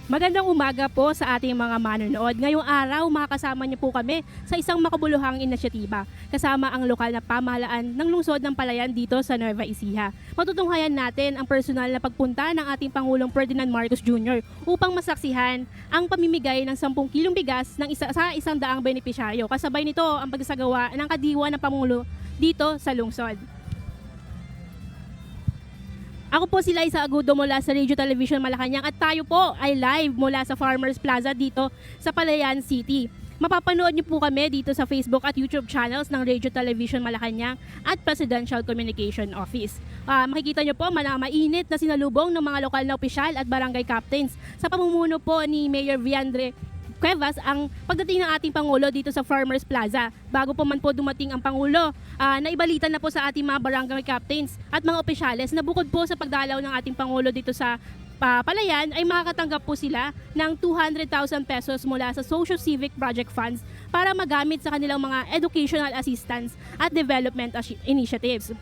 Magandang umaga po sa ating mga manonood. Ngayong araw, makakasama niyo po kami sa isang makabuluhang inisyatiba kasama ang lokal na pamahalaan ng lungsod ng Palayan dito sa Nueva Ecija. Matutunghayan natin ang personal na pagpunta ng ating Pangulong Ferdinand Marcos Jr. upang masaksihan ang pamimigay ng 10 kilong bigas ng sa 100 benepisyaryo. Kasabay nito ang pagsasagawa ng kadiwa ng Pangulo dito sa lungsod. Ako po si Liza Agudo mula sa Radio Television Malacanang at tayo po ay live mula sa Farmers Plaza dito sa Palayan City. Mapapanood niyo po kami dito sa Facebook at YouTube channels ng Radio Television Malacanang at Presidential Communication Office. Makikita niyo po mainit na sinalubong ng mga lokal na opisyal at barangay captains sa pamumuno po ni Mayor Viandre Cuevas ang pagdating ng ating Pangulo dito sa Farmers Plaza. Bago po man po dumating ang Pangulo, naibalita na po sa ating mga barangay captains at mga opisyales na bukod po sa pagdalaw ng ating Pangulo dito sa Palayan ay makakatanggap po sila ng 200,000 pesos mula sa Social Civic Project Funds para magamit sa kanilang mga educational assistance at development initiatives.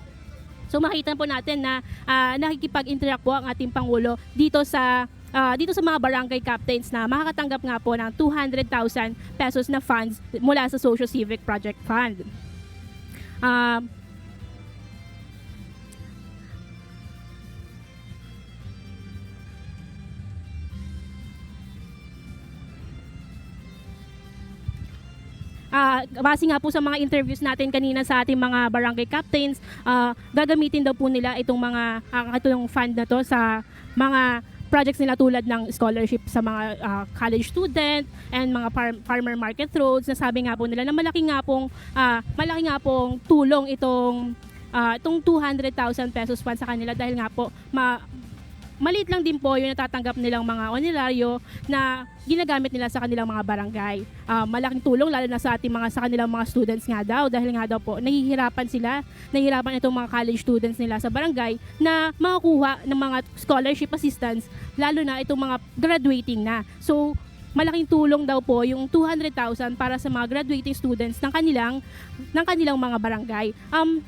So makita po natin na nakikipag-interact po ang ating Pangulo dito sa mga barangay captains na makakatanggap nga po ng 200,000 pesos na funds mula sa Social Civic Project Fund. Base nga po sa mga interviews natin kanina sa ating mga barangay captains, gagamitin daw po nila itong itong fund na to sa mga projects nila tulad ng scholarship sa mga college student and mga farmer market roads. Nasabi nga po nila na malaki nga pong tulong itong 200,000 pesos fund sa kanila dahil nga po maliit lang din po yung natatanggap nilang mga honoraryo na ginagamit nila sa kanilang mga barangay. Malaking tulong lalo na sa kanilang mga students nga daw dahil nga daw po nahihirapan itong mga college students nila sa barangay na makakuha ng mga scholarship assistance lalo na itong mga graduating na. So malaking tulong daw po yung 200,000 para sa mga graduating students ng kanilang mga barangay.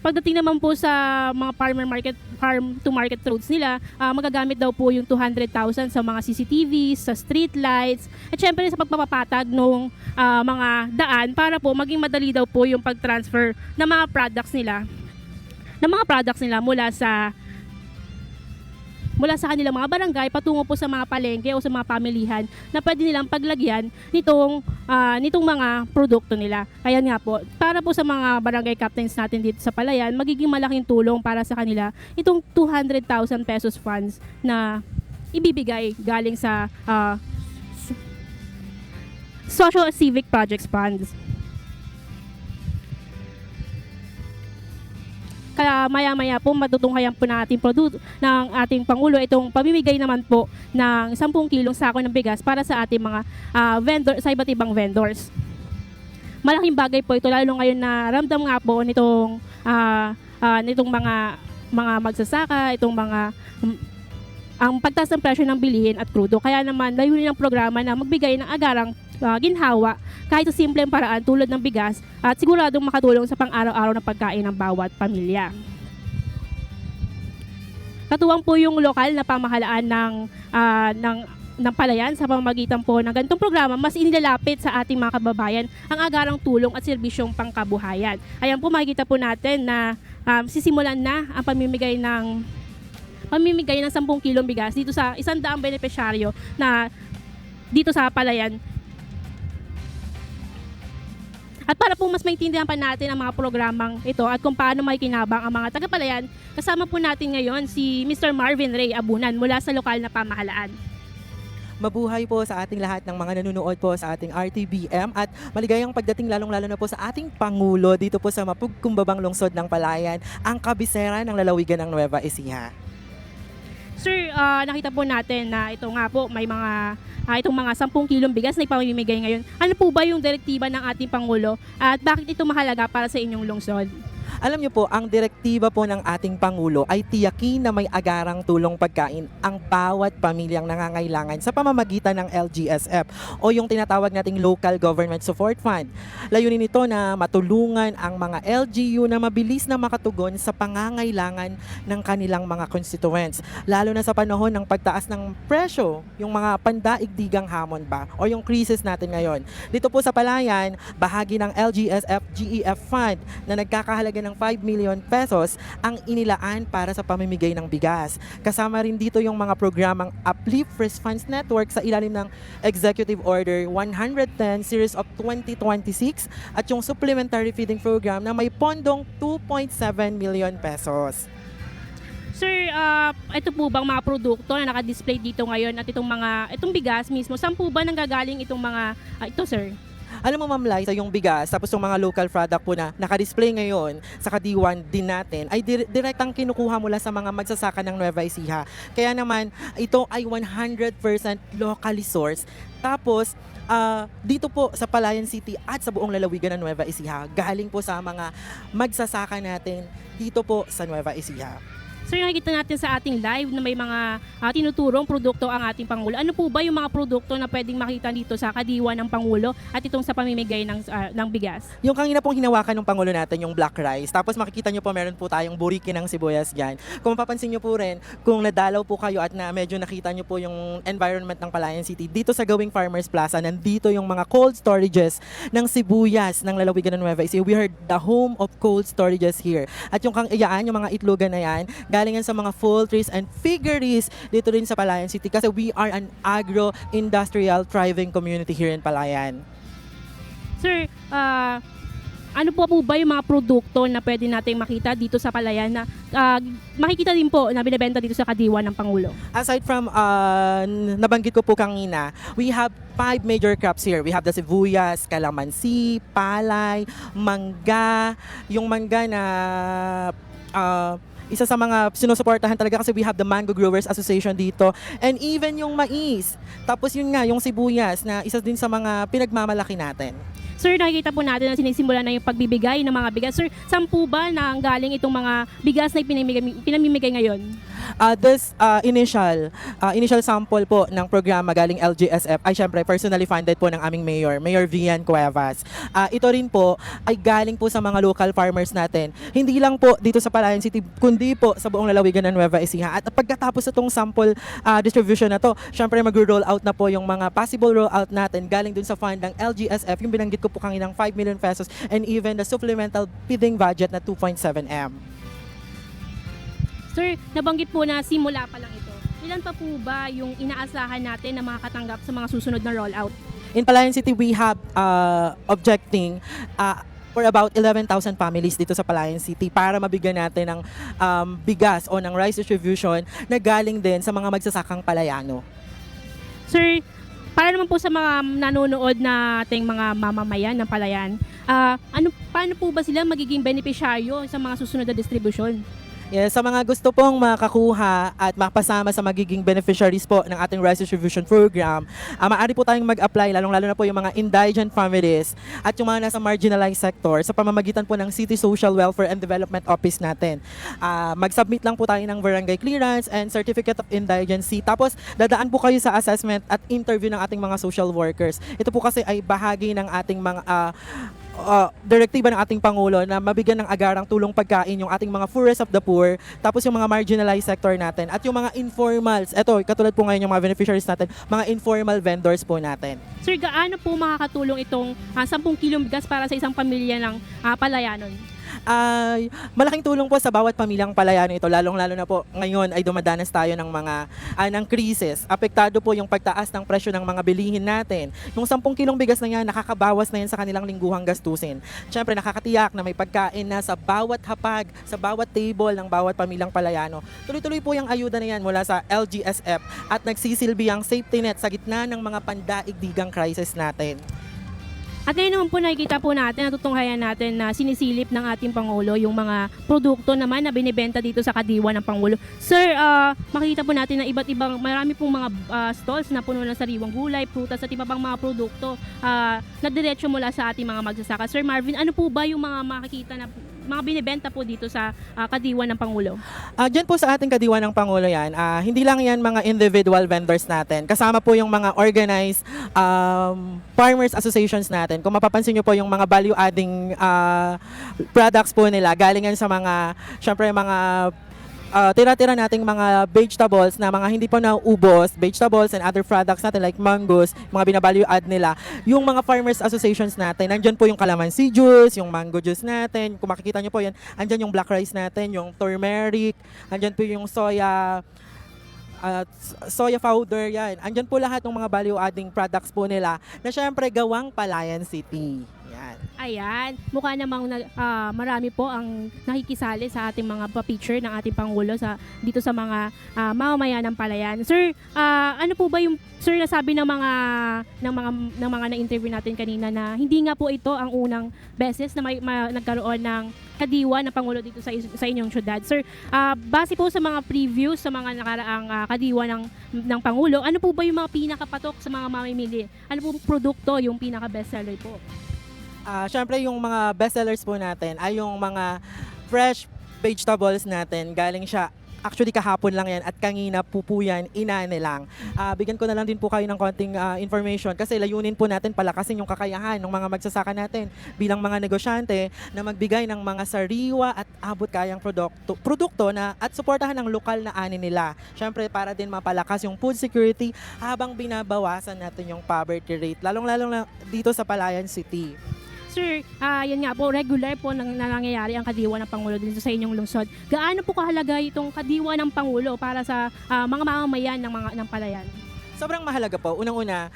Pagdating naman po sa mga farm to market roads nila, magagamit daw po yung 200,000 sa mga CCTVs, sa street lights, at syempre sa pagpapatag ng mga daan para po maging madali daw po yung pag-transfer ng mga products nila mula sa kanilang mga barangay patungo po sa mga palengke o sa mga pamilihan na pwede nilang paglagyan nitong mga produkto nila. Kaya nga po, para po sa mga barangay captains natin dito sa Palayan, magiging malaking tulong para sa kanila itong 200,000 pesos funds na ibibigay galing sa Social Civic Projects Funds. Kaya maya-maya po matutunghayan po ng ating Pangulo itong pamimigay naman po ng 10 kilong sako ng bigas para sa ating mga sa iba't ibang vendors. Malaking bagay po ito lalo ngayon na ramdam nga po nitong mga magsasaka, ang pagtaas ng presyo ng bilihin at krudo. Kaya naman layunin ng programa na magbigay ng agarang ginhawa kahit sa simpleng paraan tulad ng bigas at siguradong makatulong sa pang-araw-araw na pagkain ng bawat pamilya. Katuwang po yung lokal na pamahalaan ng Palayan sa pamamagitan po ng ganitong programa, mas inilalapit sa ating mga kababayan ang agarang tulong at serbisyong pangkabuhayan. Ayan po makikita po natin na sisimulan na ang pamimigay ng 10 kilong bigas dito sa 100 benepisyaryo na dito sa Palayan. At para po mas maintindihan pa natin ang mga programang ito at kung paano makikinabang ang mga taga-Palayan, kasama po natin ngayon si Mr. Marvin Ray Abunan mula sa lokal na pamahalaan. Mabuhay po sa ating lahat ng mga nanonood po sa ating RTBM at maligayang pagdating lalong-lalo na po sa ating Pangulo dito po sa mapagkumbabang lungsod ng Palayan, ang kabisera ng lalawigan ng Nueva Ecija. Sir, nakita po natin na ito nga po may itong mga 10 kilong bigas na ipamimigay ngayon. Ano po ba yung direktiba ng ating Pangulo at bakit ito mahalaga para sa inyong lungsod? Alam niyo po, ang direktiba po ng ating Pangulo ay tiyakin na may agarang tulong pagkain ang bawat pamilyang nangangailangan sa pamamagitan ng LGSF o yung tinatawag nating Local Government Support Fund. Layunin nito na matulungan ang mga LGU na mabilis na makatugon sa pangangailangan ng kanilang mga constituents, lalo na sa panahon ng pagtaas ng presyo, yung mga pandaigdigang hamon ba o yung crisis natin ngayon. Dito po sa Palayan, bahagi ng LGSF GEF Fund na nagkakahalaga ng 5 million pesos ang inilaan para sa pamimigay ng bigas. Kasama rin dito yung mga programang Uplift Response Network sa ilalim ng Executive Order 110 Series of 2026 at yung Supplementary Feeding Program na may pondong 2.7 million pesos. Sir, ito po bang mga produkto na naka-display dito ngayon at itong bigas mismo, saan po ba nanggagaling itong mga, ito sir? Alam mo Ma'am Liza, yung bigas, tapos yung mga local product po na naka-display ngayon sa Kadiwan din natin, ay direktang kinukuha mula sa mga magsasaka ng Nueva Ecija. Kaya naman, ito ay 100% locally sourced. Tapos, dito po sa Palayan City at sa buong lalawigan ng Nueva Ecija, galing po sa mga magsasaka natin dito po sa Nueva Ecija. Sir, nakikita natin sa ating live na may mga tinuturong produkto ang ating Pangulo. Ano po ba yung mga produkto na pwedeng makita dito sa Kadiwa ng Pangulo at itong sa pamimigay ng bigas? Yung kanina pong hinawakan ng Pangulo natin, yung black rice. Tapos makikita nyo po meron po tayong buriki ng sibuyas dyan. Kung mapapansin nyo po rin, kung nadalaw po kayo at na medyo nakita nyo po yung environment ng Palayan City, dito sa Gawing Farmers Plaza, nandito yung mga cold storages ng sibuyas ng lalawigan ng Nueva Ecija. We are the home of cold storages here. At yung iyaan, yung mga itlogan na yan, galing yan sa mga poultries and piggeries dito rin sa Palayan City kasi we are an agro-industrial thriving community here in Palayan. Sir, ano po ba yung mga produkto na pwede nating makita dito sa Palayan na makikita din po na binibenta dito sa Kadiwa ng Pangulo? Aside from nabanggit ko po kanina, we have 5 major crops here. We have the sibuyas, kalamansi, palay, mangga, yung mangga na isa sa mga sinusuportahan talaga kasi we have the Mango Growers Association dito. And even yung mais. Tapos yun nga, yung sibuyas na isa din sa mga pinagmamalaki natin. Sir, nakikita po natin na sinisimula na yung pagbibigay ng mga bigas. Sir, saan po ba nanggaling itong mga bigas na pinamimigay ngayon? This initial sample po ng programa galing LGSF ay syempre personally funded po ng aming Mayor Vian Cuevas. Ito rin po ay galing po sa mga local farmers natin. Hindi lang po dito sa Palayan City, kundi po sa buong lalawigan ng Nueva Ecija. At pagkatapos itong sample distribution na to, syempre mag-roll out na po yung mga possible roll out natin galing dun sa fund ng LGSF, yung binanggit ko po kanina ng 5 million pesos and even the supplemental feeding budget na 2.7M. Sir, nabanggit po na simula pa lang ito. Ilan pa po ba yung inaasahan natin na makakatanggap sa mga susunod na rollout? In Palayan City, we have objecting for about 11,000 families dito sa Palayan City para mabigyan natin ng bigas o ng rice distribution na galing din sa mga magsasakang Palayano. Sir, para naman po sa mga nanonood na ating mga mamamayan ng Palayan, paano po ba sila magiging benepisyaryo sa mga susunod na distribusyon? Yes, sa mga gusto pong makakuha at mapasama sa magiging beneficiaries po ng ating rice distribution program, maaari po tayong mag-apply, lalong-lalo na po yung mga indigent families at yung mga nasa marginalized sector sa pamamagitan po ng City Social Welfare and Development Office natin. Mag-submit lang po tayo ng barangay clearance and certificate of indigency. Tapos, dadaan po kayo sa assessment at interview ng ating mga social workers. Ito po kasi ay bahagi ng ating mga direktiba ng ating Pangulo na mabigyan ng agarang tulong pagkain yung ating mga poorest of the poor, tapos yung mga marginalized sector natin, at yung mga informals, eto, katulad po ngayon yung mga beneficiaries natin, mga informal vendors po natin. Sir, gaano po makakatulong itong 10 kilong bigas para sa isang pamilya ng Palayanon? Ay malaking tulong po sa bawat pamilyang Palayano ito, lalong-lalo na po ngayon ay dumadanas tayo ng mga ng krisis. Apektado po yung pagtaas ng presyo ng mga bilihin natin. Yung 10 kilong bigas na yan, nakakabawas na yan sa kanilang lingguhang gastusin. Siyempre, nakakatiyak na may pagkain na sa bawat hapag, sa bawat table ng bawat pamilyang Palayano. Tuloy-tuloy po yung ayuda na yan mula sa LGSF at nagsisilbi ang safety net sa gitna ng mga pandaigdigang crisis natin. At ngayon naman po nakikita po natin, natutunghayan natin na sinisilip ng ating Pangulo yung mga produkto naman na binibenta dito sa Kadiwa ng Pangulo. Sir, makikita po natin na iba't ibang, marami pong mga stalls na puno ng sariwang gulay, prutas at iba pang mga produkto na diretso mula sa ating mga magsasaka. Sir Marvin, ano po ba yung mga makikita na mga binibenta po dito sa Kadiwa ng Pangulo? Diyan po sa ating kadiwa ng Pangulo yan, hindi lang yan mga individual vendors natin. Kasama po yung mga organized farmers associations natin. Kung mapapansin nyo po yung mga value-adding products po nila, galing yan sa mga, syempre mga tira-tira nating mga vegetables na mga hindi pa naubos, vegetables and other products natin like mangoes, mga binavalue add nila. Yung mga farmers associations natin, nandyan po yung calamansi juice, yung mango juice natin. Kung makikita nyo po yan, andyan yung black rice natin, yung turmeric, andyan po yung soya powder yan. Andyan po lahat ng mga value adding products po nila na syempre gawang Palayan City. Yan. Ayan, mukha namang marami po ang nakikisali sa ating mga pa-picture ng ating Pangulo dito sa mga mamamayan ng Palayan. Sir, ano po ba yung nasabi ng mga na-interview natin kanina na hindi nga po ito ang unang beses na nagkaroon ng kadiwa ng Pangulo dito sa inyong syudad. Sir, base po sa mga previews sa mga nakaraang kadiwa ng Pangulo, ano po ba yung mga pinakapatok sa mga mamimili? Ano po produkto yung pinaka-bestseller po? Syempre yung mga bestsellers po natin ay yung mga fresh vegetables natin. Galing siya, actually kahapon lang yan at kanina po yan, inane lang. Bigyan ko na lang din po kayo ng konting information kasi layunin po natin palakasin yung kakayahan ng mga magsasaka natin bilang mga negosyante na magbigay ng mga sariwa at abot kayang produkto na at suportahan ang lokal na ani nila. Syempre para din mapalakas yung food security habang binabawasan natin yung poverty rate, lalong-lalong na dito sa Palayan City. Sir, yan nga po, regular po nangyayari ang kadiwa ng Pangulo dito sa inyong lungsod. Gaano po kahalaga itong kadiwa ng Pangulo para sa mga mamamayan ng Palayan? Sobrang mahalaga po. Unang-una,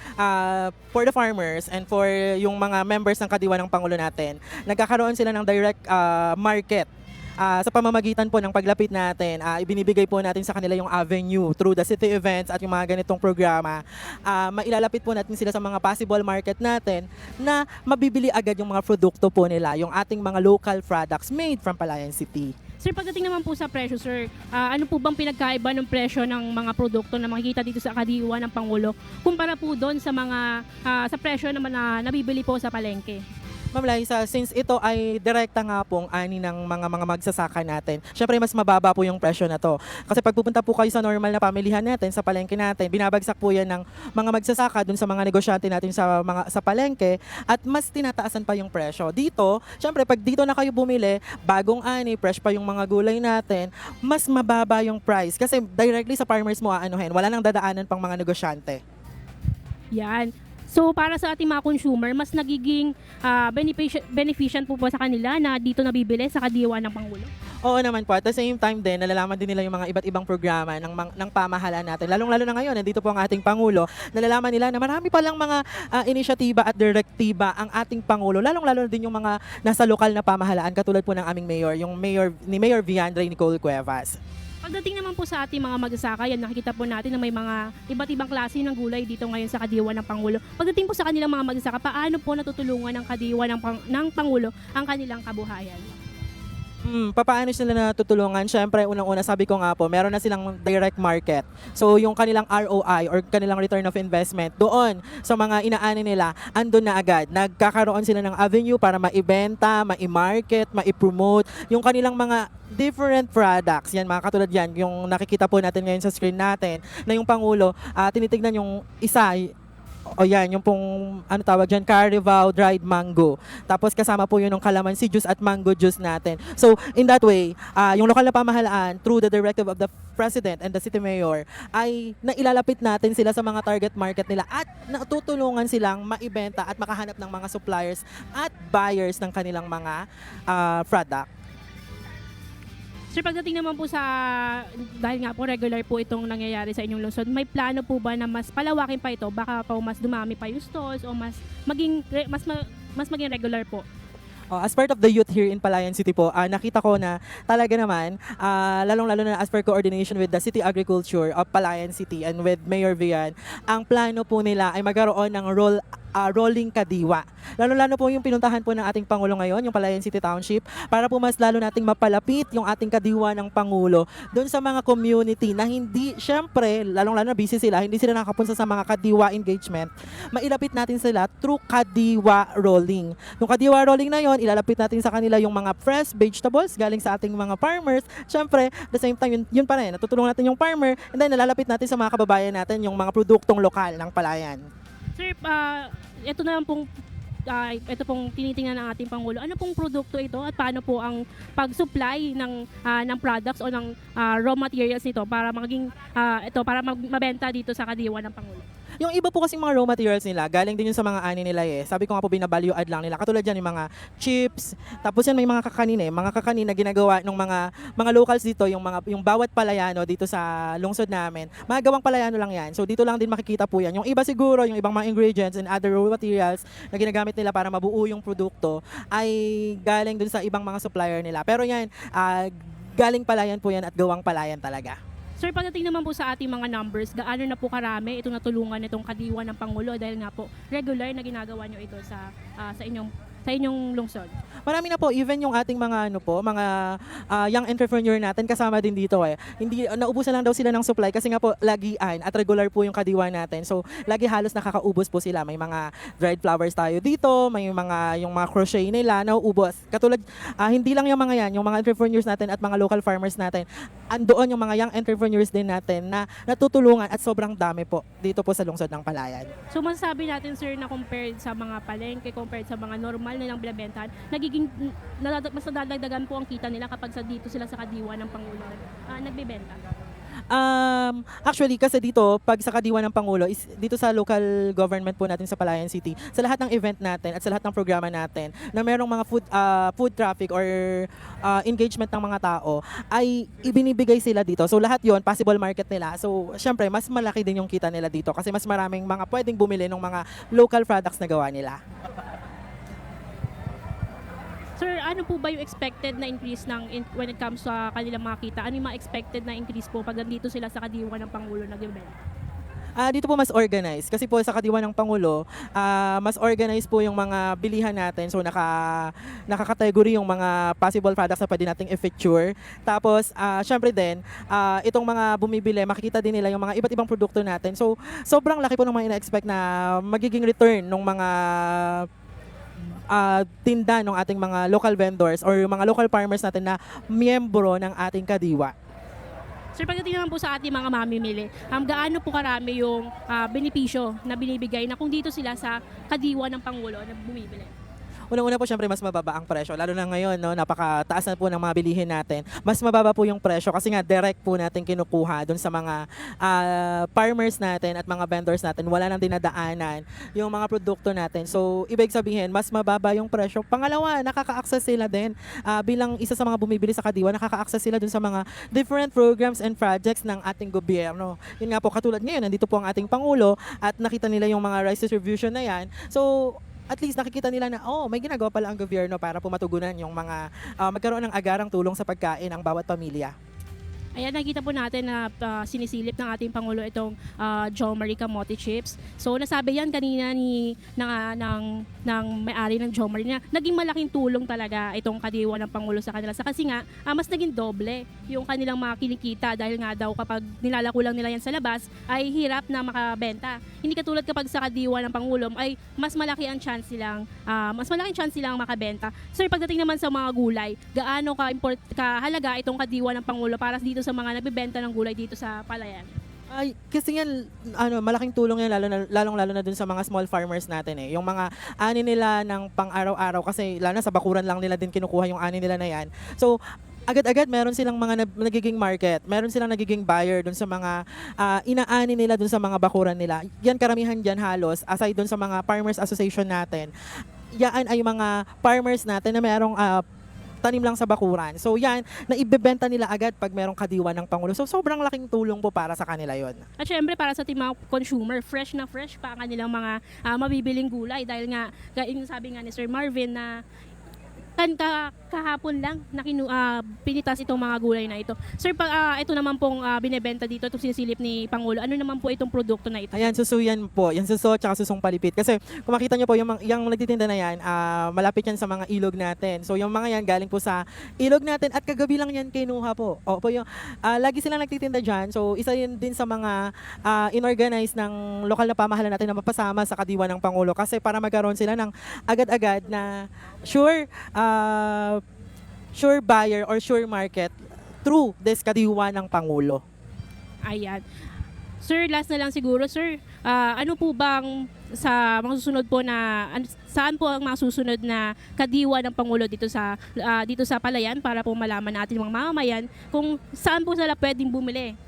for the farmers and for yung mga members ng kadiwa ng Pangulo natin, nagkakaroon sila ng direct market. Sa pamamagitan po ng paglapit natin, ibinibigay po natin sa kanila yung avenue through the city events at yung mga ganitong programa. Mailalapit po natin sila sa mga possible market natin na mabibili agad yung mga produkto po nila, yung ating mga local products made from Palayan City. Sir, pagdating naman po sa presyo, sir, ano po bang pinagkaiba ng presyo ng mga produkto na makikita dito sa kadiwa ng Pangulo kumpara po doon sa mga sa presyo naman na nabibili po sa palengke? Ma'am Liza, since ito ay direkta nga pong ani ng mga magsasaka natin, syempre mas mababa po yung presyo na to. Kasi pag pupunta po kayo sa normal na pamilihan natin, sa palengke natin, binabagsak po yan ng mga magsasaka dun sa mga negosyante natin sa palengke at mas tinataasan pa yung presyo. Dito, syempre pag dito na kayo bumili, bagong ani, fresh pa yung mga gulay natin, mas mababa yung price. Kasi directly sa farmers mo aanuhin, wala nang dadaanan pang mga negosyante. Yan. So para sa ating mga consumer, mas nagiging beneficent po sa kanila na dito nabibili sa kadiwa ng Pangulo? Oo naman po. At the same time din, nalalaman din nila yung mga iba't ibang programa ng pamahalaan natin. Lalong-lalo na ngayon, nandito po ang ating Pangulo, nalalaman nila na marami palang mga inisyatiba at direktiba ang ating Pangulo. Lalong-lalo din yung mga nasa lokal na pamahalaan, katulad po ng aming mayor, yung Mayor Viandre Nicole Cuevas. Pagdating naman po sa ating mga magsasaka, yan nakikita po natin na may mga iba't ibang klase ng gulay dito ngayon sa kadiwa ng Pangulo. Pagdating po sa kanilang mga magsasaka, paano po natutulungan ng kadiwa ng Pangulo ang kanilang kabuhayan? Papaano sila natutulungan? Siyempre, unang-una sabi ko nga po, meron na silang direct market. So, yung kanilang ROI or kanilang return of investment, doon sa mga inaani nila, andun na agad. Nagkakaroon sila ng avenue para maibenta, mai-market, mai-promote yung kanilang mga different products. Yan, mga katulad yan, yung nakikita po natin ngayon sa screen natin, na yung Pangulo, tinitignan yung isa, o yan, yung pong, ano tawag dyan, Carnival dried mango. Tapos kasama po yun ng calamansi juice at mango juice natin. So, in that way, yung lokal na pamahalaan, through the directive of the President and the City Mayor, ay nailalapit natin sila sa mga target market nila at natutulungan silang maibenta at makahanap ng mga suppliers at buyers ng kanilang mga product. Sir, pagdating naman po dahil nga po regular po itong nangyayari sa inyong lungsod, may plano po ba na mas palawakin pa ito? Baka po mas dumami pa yung stalls o mas maging regular po? As part of the youth here in Palayan City po, nakita ko na talaga naman, lalong-lalo na as per coordination with the City Agriculture of Palayan City and with Mayor Vian, ang plano po nila ay magkaroon ng rolling kadiwa. Lalo-lalo po yung pinuntahan po ng ating Pangulo ngayon, yung Palayan City Township, para po mas lalo nating mapalapit yung ating kadiwa ng Pangulo doon sa mga community na hindi, syempre, lalong-lalo na busy sila, hindi sila nakapunsa sa mga kadiwa engagement, mailapit natin sila through kadiwa rolling. Yung kadiwa rolling na yon, ilalapit natin sa kanila yung mga fresh vegetables galing sa ating mga farmers. Syempre, at the same time, yun pa rin, natutulungan natin yung farmer, and then nalalapit natin sa mga kababayan natin yung mga produktong lokal ng Palayan. Sir, ito na lang pong ito pong tinitingnan ng ating Pangulo. Ano pong produkto ito at paano po ang pag-supply ng products o ng raw materials nito para maging mabenta dito sa kadiwa ng Pangulo? Yung iba po kasing mga raw materials nila, galing din yun sa mga ani nila eh. Sabi ko nga po, binavalue add lang nila. Katulad yan yung mga chips, tapos yan may mga kakanin eh. Mga kakanin na ginagawa ng mga locals dito, yung bawat palayano dito sa lungsod namin. Mga gawang palayano lang yan. So dito lang din makikita po yan. Yung iba siguro, yung ibang mga ingredients and other raw materials na ginagamit nila para mabuo yung produkto ay galing dun sa ibang mga supplier nila. Pero yan, galing palayan po yan at gawang palayan talaga. Sir, pagdating naman po sa ating mga numbers, gaano na po karami itong natulungan nitong kadiwa ng Pangulo dahil nga po regular na ginagawa nyo ito sa inyong lungsod? Marami na po, even yung ating mga young entrepreneur natin kasama din dito eh. Hindi naubusan lang daw sila ng supply kasi nga po lagian at regular po yung kadiwa natin. So lagi halos nakakaubos po sila. May mga dried flowers tayo dito, may yung mga crochet nila nauubos. Katulad hindi lang yung mga yan, yung mga entrepreneurs natin at mga local farmers natin. Andoon yung mga young entrepreneurs din natin na natutulungan at sobrang dami po dito po sa lungsod ng Palayan. So masasabi natin, sir, na compared sa mga palengke, compared sa mga normal nilang binebentahan, mas nadadagdagan po ang kita nila kapag dito sila sa kadiwa ng Pangulo nagbebenta. Actually, kasi dito, pag sa kadiwa ng Pangulo, is dito sa local government po natin sa Palayan City, sa lahat ng event natin at sa lahat ng programa natin na merong mga food traffic or engagement ng mga tao, ay ibinibigay sila dito. So lahat yon possible market nila. So syempre, mas malaki din yung kita nila dito kasi mas maraming mga pwedeng bumili ng mga local products na gawa nila. Sir, ano po ba yung expected na increase when it comes sa kanilang mga kita? Ano yung mga expected na increase po pag nandito sila sa kadiwa ng Pangulo nagbebenta? Dito po mas organized kasi po sa kadiwa ng Pangulo, mas organized po yung mga bilihan natin. So nakakategory yung mga possible products na pwede nating i-feature. Tapos syempre din, itong mga bumibili, makikita din nila yung mga iba't ibang produkto natin. So sobrang laki po ng mga ina-expect na magiging return ng mga tinda ng ating mga local vendors or yung mga local farmers natin na miyembro ng ating kadiwa. Sir, pagdating naman po sa ating mga mamimili, gaano po karami yung benepisyo na binibigay na kung dito sila sa kadiwa ng Pangulo na bumibili? Unang-una po syempre mas mababa ang presyo. Lalo na ngayon, no, napakataas na po ng mga bilihin natin. Mas mababa po yung presyo kasi nga direct po natin kinukuha doon sa mga farmers natin at mga vendors natin. Wala nang dinadaanan yung mga produkto natin. So, ibig sabihin, mas mababa yung presyo. Pangalawa, nakaka-access sila din. Bilang isa sa mga bumibili sa kadiwa, nakaka-access sila doon sa mga different programs and projects ng ating gobyerno. Yun nga po, katulad ngayon, nandito po ang ating Pangulo at nakita nila yung mga rice distribution na yan. So, at least nakikita nila na, may ginagawa pala ang gobyerno para po matugunan yung mga magkaroon ng agarang tulong sa pagkain ang bawat pamilya. Ayan, nakita po natin na sinisilip ng ating Pangulo itong Jo Marie Kamote Chips. So, nasabi yan kanina ng may-ari ng Jo Marie na naging malaking tulong talaga itong kadiwa ng Pangulo sa kanila. Kasi nga, mas naging doble yung kanilang mga kinikita dahil nga daw kapag nilalako lang nila yan sa labas, ay hirap na makabenta. Hindi katulad kapag sa kadiwa ng Pangulo ay mas malaking chance silang makabenta. Sir, pagdating naman sa mga gulay, gaano kahalaga itong kadiwa ng Pangulo para dito sa mga nagbebenta ng gulay dito sa Palayan? Ay, kasi yan, malaking tulong yan, lalong-lalo na dun sa mga small farmers natin eh. Yung mga ani nila ng pang-araw-araw, kasi lalo na sa bakuran lang nila din kinukuha yung ani nila na yan. So, agad-agad meron silang mga nagiging market, meron silang nagiging buyer dun sa mga inaani nila dun sa mga bakuran nila. Yan, karamihan dyan halos, aside dun sa mga farmers association natin, yan ay mga farmers natin na merong tanim lang sa bakuran. So yan, naibebenta nila agad pag merong kadiwa ng Pangulo. So sobrang laking tulong po para sa kanila yon. At syempre para sa ating mga consumer, fresh na fresh pa ang kanilang mga mabibiling gulay dahil nga, yung sabi nga ni Sir Marvin na kahapon lang pinitas itong mga gulay na ito. Sir, ito naman pong binebenta dito, itong sinisilip ni Pangulo. Ano naman po itong produkto na ito? Ayan, suso yan po. Yan suso tsaka susong palipit. Kasi kung makita nyo po, yung nagtitinda na yan, malapit yan sa mga ilog natin. So yung mga yan galing po sa ilog natin at kagabi lang yan kinuha po. O po yung, lagi silang nagtitinda dyan. So isa yun din sa mga inorganize ng lokal na pamahalaan natin na mapasama sa kadiwa ng Pangulo. Kasi para magkaroon sila ng agad-agad na sure buyer or sure market through this kadiwa ng Pangulo. Ayan. Sir, last na lang siguro, sir. Ano po bang sa mga susunod po saan po ang mga susunod na kadiwa ng Pangulo dito sa Palayan para po malaman natin mga mamamayan kung saan po sila pwedeng bumili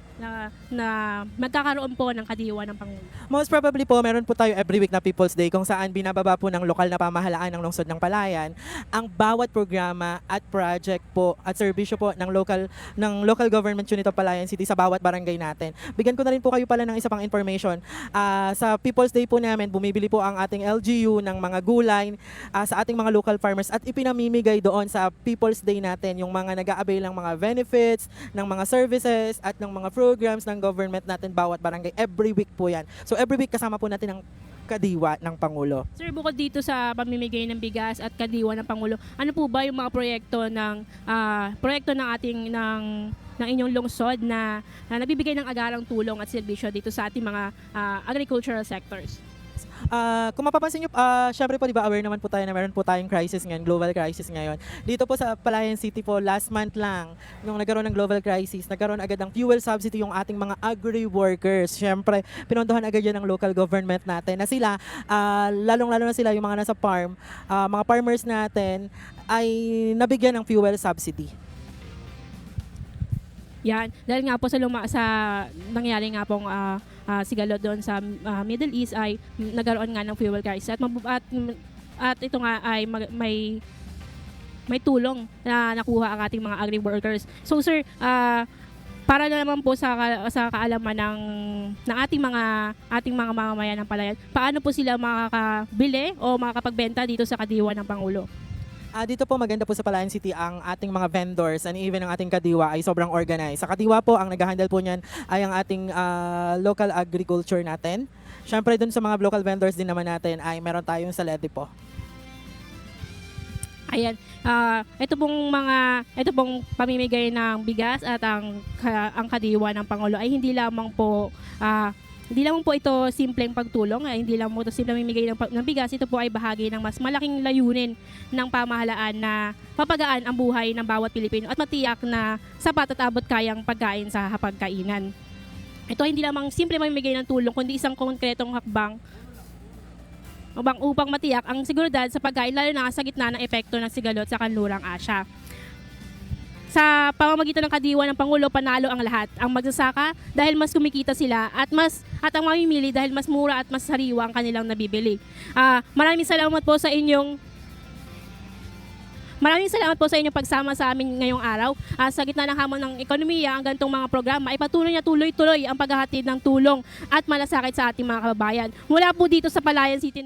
na magkakaroon po ng kadiwa ng Pangulo? Most probably po, meron po tayo every week na People's Day kung saan binababa po ng lokal na pamahalaan ng lungsod ng Palayan ang bawat programa at project po at serbisyo po ng local government unit of Palayan City sa bawat barangay natin. Bigyan ko na rin po kayo pala ng isa pang information. Sa People's Day po namin, bumibili po ang ating LGU ng mga gulay sa ating mga local farmers at ipinamimigay doon sa People's Day natin yung mga nag-a-avail ng mga benefits, ng mga services at ng mga programs ng government natin bawat barangay. Every week po yan. So every week kasama po natin ang kadiwa ng Pangulo. Sir, bukod dito sa pamimigay ng bigas at kadiwa ng Pangulo, ano po ba yung mga proyekto ng inyong lungsod na nagbibigay ng agarang tulong at serbisyo dito sa ating mga agricultural sectors? Kung mapapansin nyo, syempre po, di ba, aware naman po tayo na meron po tayong crisis ngayon, global crisis ngayon. Dito po sa Palayan City po, last month lang, nung nagkaroon ng global crisis, nagkaroon agad ng fuel subsidy yung ating mga agri-workers. Syempre, pinondohan agad yan ng local government natin na sila, lalong-lalo na sila, yung mga nasa farm, mga farmers natin, ay nabigyan ng fuel subsidy. Yan, dahil nga po sa nangyari nga pong sigalo doon sa Middle East ay nagkaroon nga ng fuel crisis at ito nga ay may tulong na nakuha ang ating mga agri-workers. So sir, para na naman po sa kaalaman ng ating mga mamamayan ng Palayan, paano po sila makakabili o makakapagbenta dito sa kadiwa ng Pangulo? Dito po maganda po sa Palayan City ang ating mga vendors and even ang ating kadiwa ay sobrang organized. Sa kadiwa po, ang nag-handle po niyan ay ang ating local agriculture natin. Siyempre dun sa mga local vendors din naman natin ay meron tayong sa Ledi po. Ayan, ito pong pamimigay ng bigas at ang kadiwa ng Pangulo ay hindi lamang po ito simpleng pagtulong, hindi lang po ito simpleng mamimigay ng bigas. Ito po ay bahagi ng mas malaking layunin ng pamahalaan na mapagaan ang buhay ng bawat Pilipino at matiyak na sapat at abot kayang pagkain sa hapagkainan. Ito hindi lamang simpleng mamimigay ng tulong, kundi isang konkretong hakbang upang matiyak ang seguridad sa pagkain, lalo na sa gitna ng epekto ng sigalot sa kanlurang Asya. Sa pamamagitan ng kadiwa ng Pangulo, panalo ang lahat. Ang magsasaka dahil mas kumikita sila at ang mamimili dahil mas mura at mas sariwa ang kanilang nabibili. Maraming salamat po sa inyong pagsama sa amin ngayong araw. Sa gitna ng hamon ng ekonomiya, ang ganitong mga programa ay patuloy na tuloy-tuloy ang paghahatid ng tulong at malasakit sa ating mga kababayan. Mula po dito sa Palayan City.